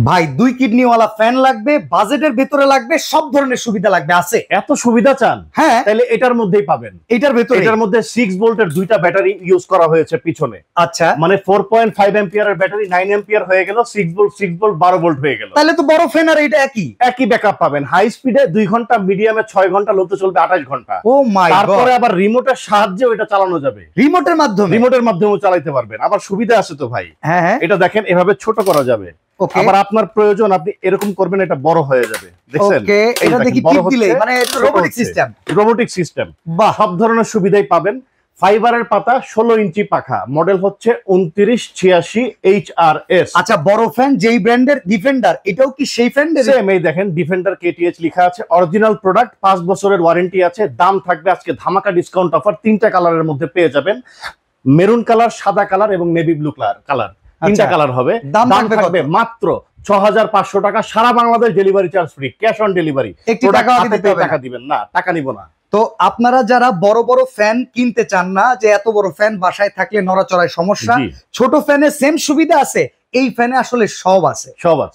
ভাই 2 কিডনিওয়ালা ফ্যান লাগবে, বাজেটের ভেতরে লাগবে, সব ধরনের সুবিধা লাগবে। আছে এত সুবিধা চান? হ্যাঁ, তাহলে এটার মধ্যেই পাবেন। এটার ভেতরে এটার মধ্যে 6 ভোল্টের দুইটা ব্যাটারি ইউজ করা হয়েছে পিছনে। আচ্ছা, মানে 4.5 অ্যাম্পিয়ারের ব্যাটারি 9 অ্যাম্পিয়ার হয়ে গেল, 6 ভোল্ট 12 ভোল্ট হয়ে গেল। তাহলে তো বড় ফ্যান আর এটা একই ব্যাকআপ পাবেন। হাই স্পিডে 2 ঘন্টা, মিডিয়ামে 6 ঘন্টা, লোতে চলবে 28 ঘন্টা। ও মাই গড। তারপরে আবার রিমোটের সাহায্যে এটা চালানো যাবে। রিমোটের মাধ্যমেও চালাতে পারবেন। আবার সুবিধা আছে তো ভাই। হ্যাঁ হ্যাঁ, এটা দেখেন এভাবে ছোট করা যাবে। আবার আপনার প্রয়োজন আপনি এরকম করবেন, এটা বড় হয়ে যাবে। দেখছেন? ওকে, এটা দেখি টিপ দিলে মানে এটা রোবোটিক সিস্টেম। Robotic system. বাহ, সব ধরনের সুবিধাই পাবেন। ফাইবারের পাতা, 16 ইঞ্চি পাখা, মডেল হচ্ছে 2986 HRS। আচ্ছা, বড় ফ্যান যেই ব্র্যান্ডের ডিফেন্ডার, এটাও কি সেই ব্র্যান্ডের? সেম, এই দেখেন ডিফেন্ডার KTH লেখা আছে, অরিজিনাল প্রোডাক্ট, 5 বছরের ওয়ারেন্টি আছে। দাম থাকবে আজকে ধামাকা ডিসকাউন্ট অফার, 3টা কালারের মধ্যে পেয়ে যাবেন। মেরুন কালার, সাদা কালার এবং নেভি ব্লু কালার, 3টা কালার হবে। দাম থাকবে মাত্র 6500 টাকা। সারা Bangladesh delivery charge free, cash on delivery. একটি টাকা দিবেন না, টাকা নিব না। তো আপনারা যারা বড় বড় ফ্যান কিনতে চান না, যে এত বড় ফ্যান বাসায় থাকলে নড়াচড়ায় সমস্যা, ছোট ফ্যানে সেম সুবিধা আছে, এই ফ্যানে আসলে সব আছে।